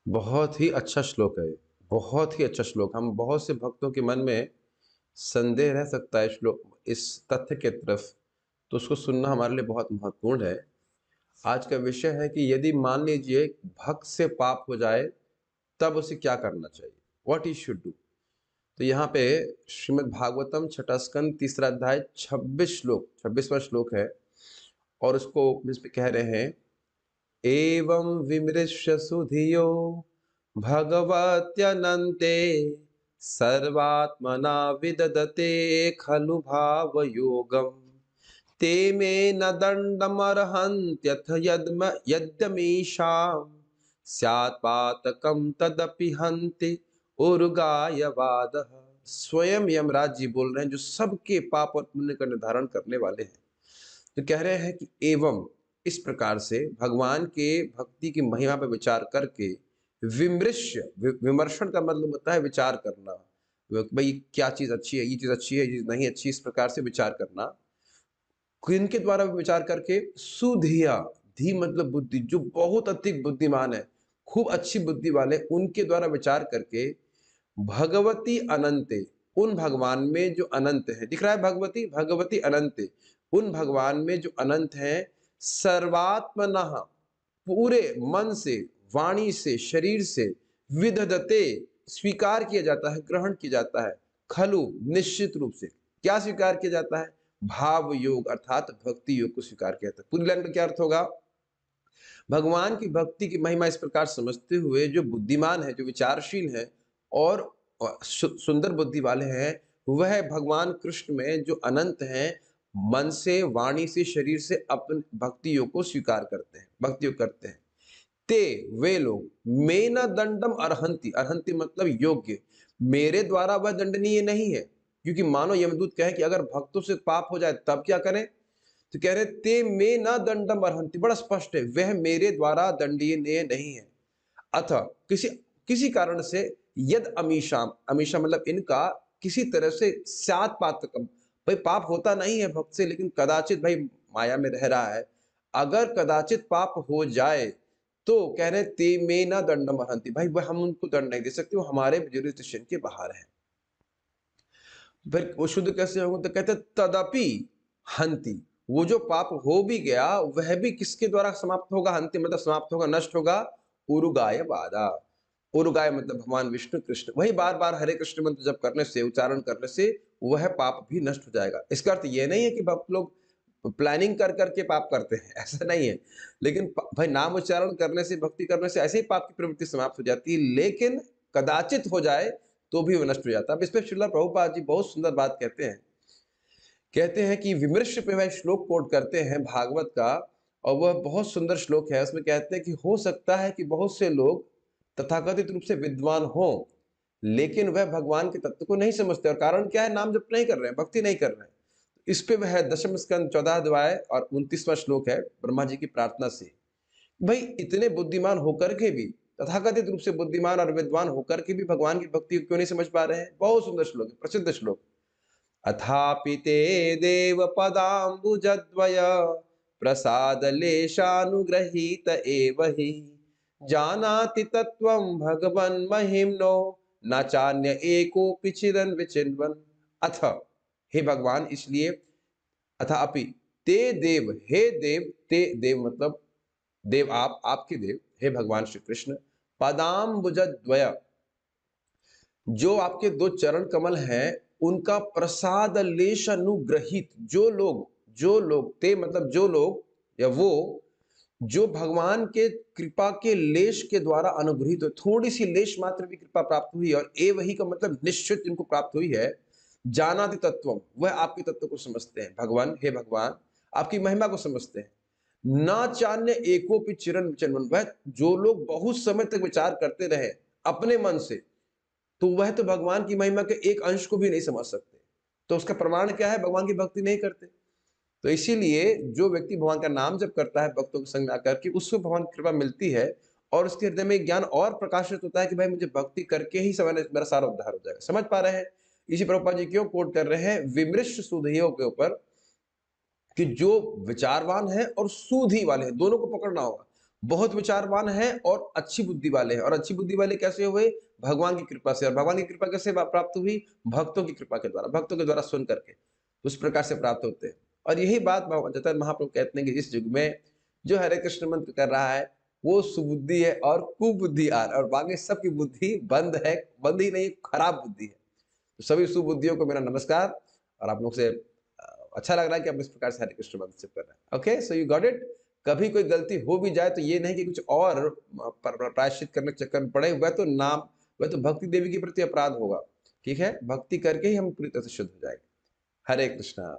बहुत ही अच्छा श्लोक है ये, बहुत ही अच्छा श्लोक। हम बहुत से भक्तों के मन में संदेह रह सकता है श्लोक इस तथ्य के तरफ, तो उसको सुनना हमारे लिए बहुत महत्वपूर्ण है। आज का विषय है कि यदि मान लीजिए भक्त से पाप हो जाए, तब उसे क्या करना चाहिए? What he should do? तो यहाँ पे श्रीमद् भागवतम छठा स्कंद तीसरा अध्याय 26 श्लोक 26वां श्लोक है और उसको इस पे कह रहे हैं, एवं विमृश्य सुधियो भगवत्यनन्ते सर्वात्मना विदधते खलु भावयोगम् ते मे न दण्डमर्हन्त्यथ यद्यमीषां स्यात् पातकं तदपि हन्ति उर्गायवादः। स्वयं यमराज जी बोल रहे हैं, जो सबके पाप और पुण्य का निर्धारण करने वाले हैं। तो कह रहे हैं कि एवं इस प्रकार से भगवान के भक्ति की महिमा पर विचार करके विमृश्य विमर्शन का मतलब होता है विचार करना, भाई क्या चीज अच्छी है, ये चीज अच्छी है, ये चीज नहीं अच्छी, इस प्रकार से विचार करना। इनके द्वारा विचार करके सुधिया, धी मतलब बुद्धि, जो बहुत अधिक बुद्धिमान है, खूब अच्छी बुद्धि वाले, उनके द्वारा विचार करके भगवती अनंते, उन भगवान में जो अनंत है, दिख रहा है भगवती भगवती अनंत, उन भगवान में जो अनंत है, सर्वात्मनः पूरे मन से, वाणी से, शरीर से, विदधते स्वीकार किया जाता है, ग्रहण किया जाता है, खलु निश्चित रूप से क्या स्वीकार किया जाता है? भाव योग अर्थात भक्ति योग को स्वीकार किया जाता है। पूरी लाइन का क्या अर्थ होगा? भगवान की भक्ति की महिमा इस प्रकार समझते हुए जो बुद्धिमान है, जो विचारशील है और सुंदर बुद्धि वाले हैं, वह भगवान कृष्ण में जो अनंत हैं, मन से, वाणी से, शरीर से अपने भक्ति योग को स्वीकार करते हैं, भक्ति योग करते हैं। ते वे लोग मेना दंडम अर्हंति, अर्हंति मतलब योग्य, मेरे द्वारा वह दंडनीय नहीं है। क्योंकि मानो यमदूत कहे कि अगर भक्तों से पाप हो जाए तब क्या करें, तो कह रहे ते में न दंडम अर्हंति, बड़ा स्पष्ट है, वह मेरे द्वारा दंडनीय नहीं है। अतः किसी किसी कारण से यद अमीशाम, अमीशा मतलब इनका किसी तरह से सात पातकम, भाई पाप होता नहीं है भक्त से, लेकिन कदाचित भाई माया में रह रहा है, अगर कदाचित पाप हो जाए तो कह रहे ते में न दंडम अर्हंति, भाई वह हम उनको दंड नहीं दे सकते, वो हमारे जुरिस्डिक्शन के बाहर है। फिर वो शुद्ध कैसे होंगे? तो कहते तदपि हंति, वो जो पाप हो भी गया वह भी किसके द्वारा समाप्त होगा? हंति मतलब समाप्त होगा, नष्ट होगा। उरुगाय बाधा, उरुगाय मतलब भगवान विष्णु कृष्ण, वही बार बार हरे कृष्ण मंत्र जप करने से, उच्चारण करने से वह पाप भी नष्ट हो जाएगा। इसका अर्थ यह नहीं है कि भक्त लोग प्लानिंग कर करके पाप करते हैं, ऐसा नहीं है। लेकिन भाई नाम उच्चारण करने से, भक्ति करने से ऐसे ही पाप की प्रवृत्ति समाप्त हो जाती है, लेकिन कदाचित हो जाए तो भी वो नष्ट हो जाता है। अब इस पे श्रील प्रभुपाद जी बहुत सुंदर बात कहते हैं, कहते हैं कि विमृश्य पे वह श्लोक कोट करते हैं भागवत का, और वह बहुत सुंदर श्लोक है। उसमें कहते हैं कि हो सकता है कि बहुत से लोग तथाकथित रूप से विद्वान हों, लेकिन वह भगवान के तत्व को नहीं समझते, और कारण क्या है? नाम जप नहीं कर रहे हैं, भक्ति नहीं कर रहे हैं। इस पे वह दशम स्कंद 14 अध्याय और 29वां श्लोक है, ब्रह्मा जी की प्रार्थना से, भाई इतने बुद्धिमान होकर के भी, तथाकथित रूप से बुद्धिमान और विद्वान होकर के भी भगवान की भक्ति क्यों नहीं समझ पा रहे हैं? बहुत सुंदर श्लोक है, प्रसिद्ध श्लोक। अथापि ते देव पदाम्बुजद्वय प्रसाद लेशानुग्रहीत एव हि जानाति तत्वं भगवन् महिम्नो न चान्य एकोपि चिरन विचिन्वन्। अथ, हे भगवान, इसलिए, अथापि ते देव, हे देव, ते देव मतलब देव आप, आपके देव, हे भगवान श्री कृष्ण, पदाम्बुजद्वय, जो आपके दो चरण कमल हैं, उनका प्रसाद लेश अनुग्रहित, जो लोग ते मतलब जो लोग या वो जो भगवान के कृपा के लेश के द्वारा अनुग्रहित हो, थोड़ी सी लेश मात्र भी कृपा प्राप्त हुई, और ए वही का मतलब निश्चित इनको प्राप्त हुई है। जानाति तत्वम, वह आपके तत्व को समझते हैं, भगवान, हे भगवान, आपकी महिमा को समझते हैं। ना चान्य एकोपि चिरन विचरन, वह जो लोग बहुत समय तक विचार करते रहे अपने मन से, तो वह तो भगवान की महिमा के एक अंश को भी नहीं समझ सकते। तो उसका प्रमाण क्या है? भगवान की भक्ति नहीं करते। तो इसीलिए जो व्यक्ति भगवान का नाम जप करता है भक्तों के संग आकर के, उसको भगवान की कृपा मिलती है, और उसके हृदय में ज्ञान और प्रकाशित होता है कि भाई मुझे भक्ति करके ही समय मेरा सारा उद्धार हो जाएगा। समझ पा रहे हैं? इसी प्रभुपाद जी क्यों कोट कर रहे हैं विमृश्य सुधियों के ऊपर, कि जो विचारवान है और सूधी वाले हैं, दोनों को पकड़ना होगा। बहुत विचारवान हैं और अच्छी बुद्धि वाले हैं। और अच्छी बुद्धि वाले कैसे हुए? भगवान की कृपा से। और भगवान की कृपा कैसे प्राप्त हुई? भक्तों की कृपा के द्वारा, भक्तों के द्वारा सुन करके उस प्रकार से प्राप्त होते हैं। और यही बात चैतन्य महाप्रभु कहते हैं कि इस युग में जो हरे कृष्ण मंत्र कर रहा है वो सुबुद्धि है और कुबुद्धि और बाकी सबकी बुद्धि बंद है, बंद ही नहीं, खराब बुद्धि है। तो सभी सुबुद्धियों को मेरा नमस्कार। और आप लोग से अच्छा लग रहा है कि आप इस प्रकार से हरे कृष्ण मंत्र सिप कर रहे हैं। Okay, so you got it. कभी कोई गलती हो भी जाए तो ये नहीं कि कुछ और प्रायश्चित करने के चक्कर में पड़े, वह तो भक्ति देवी के प्रति अपराध होगा। ठीक है, भक्ति करके ही हम पूरी तरह से शुद्ध हो जाएंगे। हरे कृष्णा।